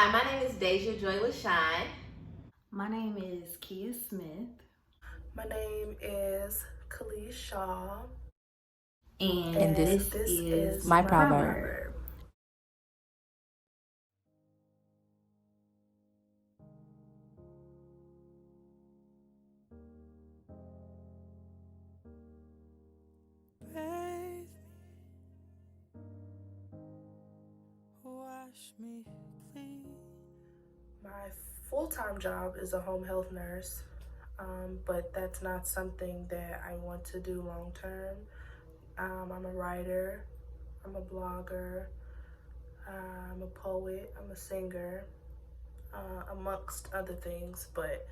Hi, my name is Deja Joy LaShine. My name is Kia Smith, My name is Kalei Shaw, and and this this is is my my proverb. proverb. Bathe me, wash me clean. My full-time job is a home health nurse, but that's not something that I want to do long term. I'm a writer, I'm a blogger, I'm a poet, I'm a singer, amongst other things, but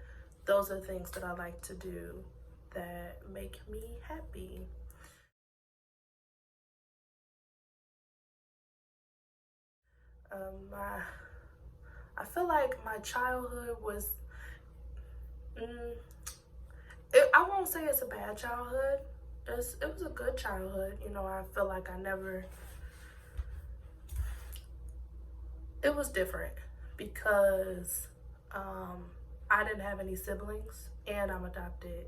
those are things that I like to do that make me happy. My I feel like my childhood was, mm, I won't say it's a bad childhood. It was a good childhood. You know, I feel like it was different because I didn't have any siblings and I'm adopted.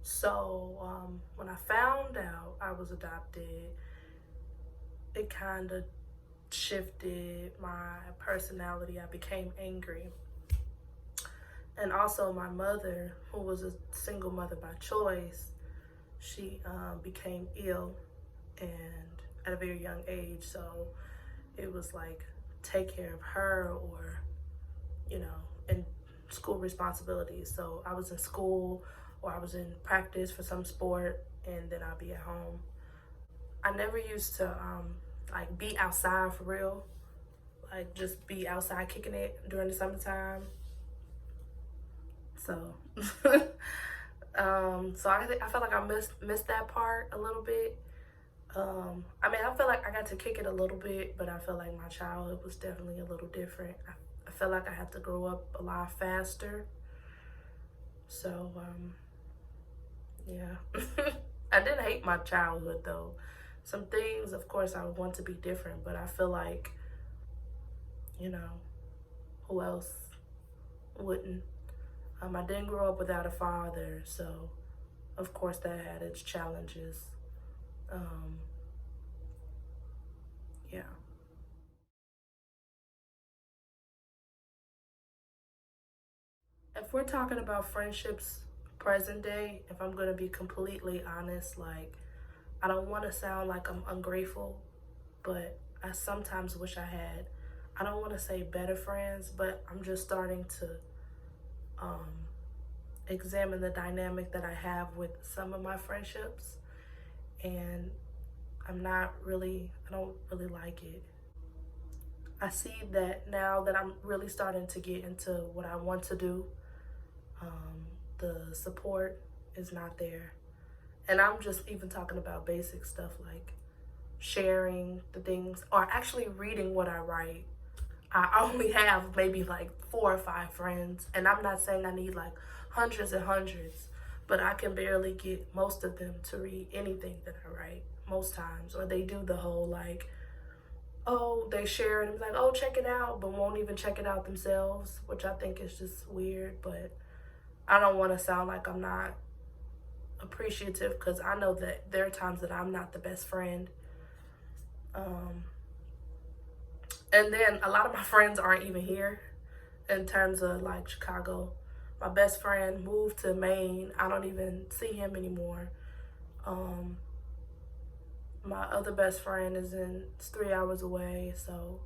So when I found out I was adopted, it kind of shifted my personality. I became angry. And also my mother, who was a single mother by choice, she became ill and at a very young age. So it was like take care of her or, you know, and school responsibilities. So I was in school or I was in practice for some sport and then I'll be at home. I never used to like be outside for real, like just be outside kicking it during the summertime. So I feel like I missed that part a little bit. I mean, I feel like I got to kick it a little bit, but I feel like my childhood was definitely a little different. I feel like I had to grow up a lot faster. So, yeah. I didn't hate my childhood though. Some things, of course, I would want to be different, but I feel like, you know, who else wouldn't? I didn't grow up without a father, so of course that had its challenges. Um, yeah. If we're talking about friendships present day, if I'm gonna be completely honest, like I don't want to sound like I'm ungrateful, but I sometimes wish I had. I don't want to say better friends, but I'm just starting to um, examine the dynamic that I have with some of my friendships, and I don't really like it. I see that now that I'm really starting to get into what I want to do, the support is not there. And I'm just even talking about basic stuff like sharing the things or actually reading what I write. I only have maybe like 4 or 5 friends, and I'm not saying I need like hundreds and hundreds, but I can barely get most of them to read anything that I write most times. Or they do the whole like, oh, they share it and be like, oh, check it out, but won't even check it out themselves, which I think is just weird. But I don't want to sound like I'm not appreciative because I know that there are times that I'm not the best friend. Um, and then a lot of my friends aren't even here in terms of like Chicago. My best friend moved to Maine. I don't even see him anymore. Um, my other best friend it's 3 hours away, so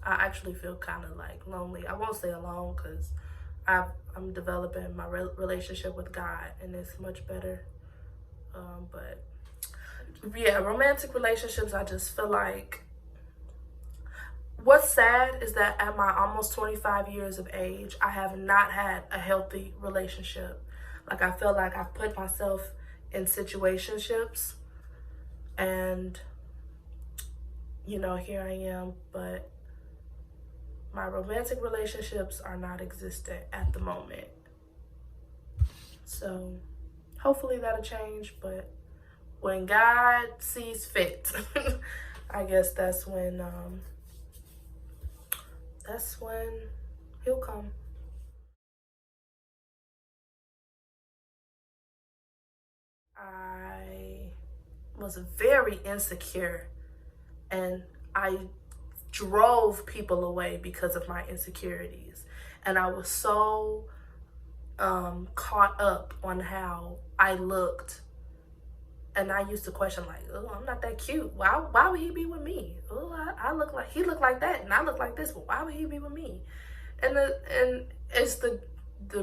I actually feel kind of like lonely. I won't say alone because I'm developing my relationship with God, and it's much better. But yeah, romantic relationships, I just feel like what's sad is that at my almost 25 years of age, I have not had a healthy relationship. Like, I feel like I've put myself in situationships and, you know, here I am, but my romantic relationships are not existent at the moment. So hopefully that'll change, but when God sees fit, I guess that's when he'll come. I was very insecure, and I drove people away because of my insecurities. And I was so caught up on how I looked. And I used to question, like, oh, I'm not that cute. Why would he be with me? Oh, I look like, he looked like that and I look like this, but why would he be with me? And it's the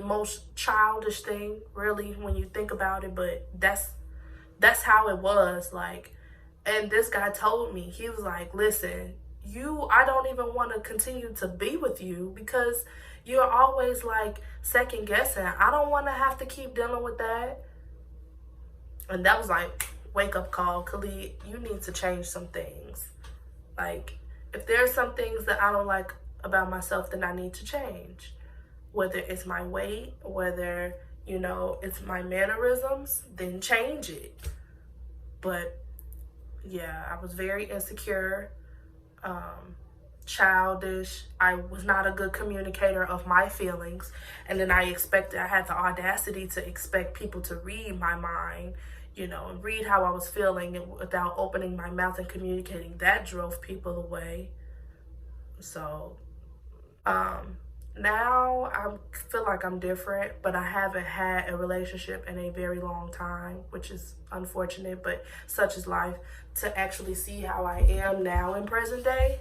most childish thing, really, when you think about it, but that's how it was. Like, and this guy told me, he was like, listen, I don't even want to continue to be with you because you're always like second guessing. I don't want to have to keep dealing with that. And that was like, wake up call, Kalei, you need to change some things. Like, if there's some things that I don't like about myself, then I need to change. Whether it's my weight, whether, it's my mannerisms, then change it. But yeah, I was very insecure, childish. I was not a good communicator of my feelings. And then I had the audacity to expect people to read my mind, and read how I was feeling without opening my mouth and communicating. That drove people away. So now I feel like I'm different, but I haven't had a relationship in a very long time, which is unfortunate, but such is life, to actually see how I am now in present day.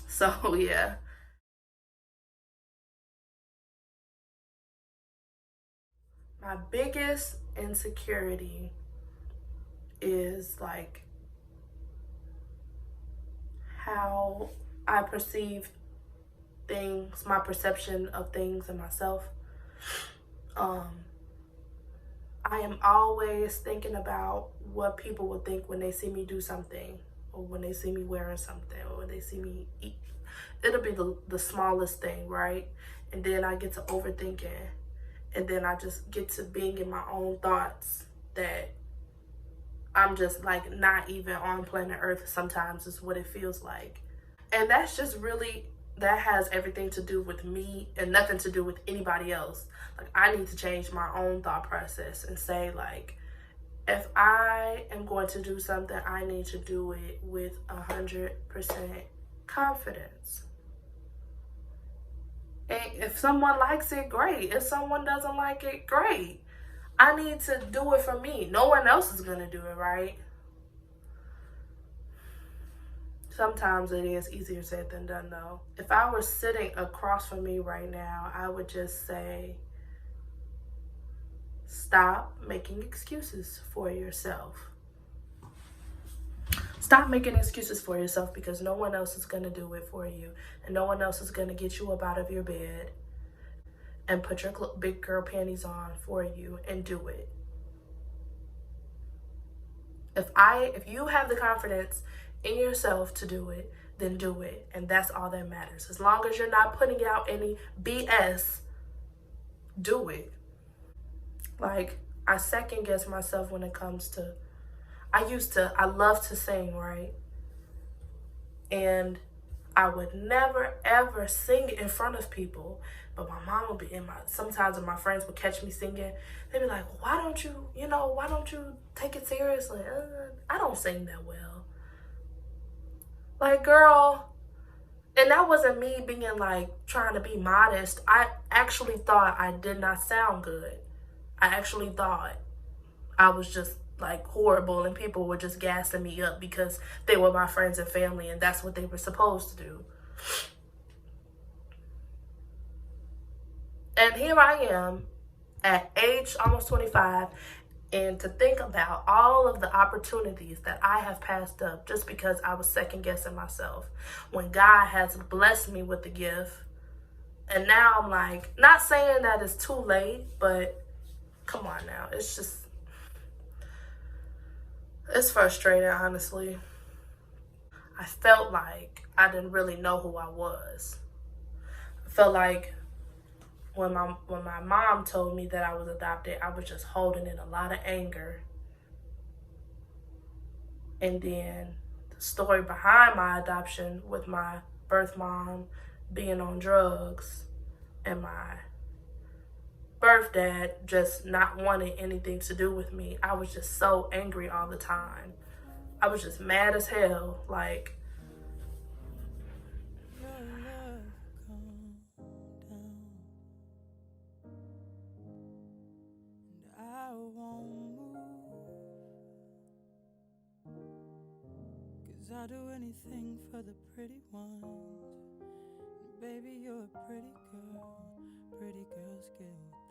So yeah. My biggest insecurity is like how I perceive things, my perception of things and myself. I am always thinking about what people will think when they see me do something, or when they see me wearing something, or when they see me eat. It'll be the smallest thing, right? And then I get to overthinking, and then I just get to being in my own thoughts that I'm just like not even on planet Earth sometimes is what it feels like. And that's just really, that has everything to do with me and nothing to do with anybody else. Like, I need to change my own thought process and say, like, if I am going to do something, I need to do it with 100% confidence. And if someone likes it, great. If someone doesn't like it, great. I need to do it for me. No one else is going to do it, right? Sometimes it is easier said than done, though. If I were sitting across from me right now, I would just say, stop making excuses for yourself. Stop making excuses for yourself, because no one else is going to do it for you. And no one else is going to get you up out of your bed and put your big girl panties on for you and do it. If you have the confidence in yourself to do it, then do it. And that's all that matters. As long as you're not putting out any BS, do it. Like, I second guess myself when it comes to, I love to sing, right? And I would never ever sing in front of people. But my mom would be sometimes when my friends would catch me singing, they'd be like, why don't you take it seriously? I don't sing that well. Like, girl, and that wasn't me being like trying to be modest. I actually thought I did not sound good. I actually thought I was just like horrible, and people were just gassing me up because they were my friends and family, and that's what they were supposed to do. And here I am at age almost 25, and to think about all of the opportunities that I have passed up just because I was second guessing myself, when God has blessed me with the gift. And now I'm like, not saying that it's too late, but come on now. It's frustrating, honestly. I felt like I didn't really know who I was. I felt like when my mom told me that I was adopted, I was just holding in a lot of anger. And then story behind my adoption with my birth mom being on drugs and my birth dad just not wanting anything to do with me. I was just so angry all the time. I was just mad as hell. Like, Your love calm down, and I won't move, 'cause I'll do anything for the pretty ones. And baby, you're a pretty girl. Pretty girls get what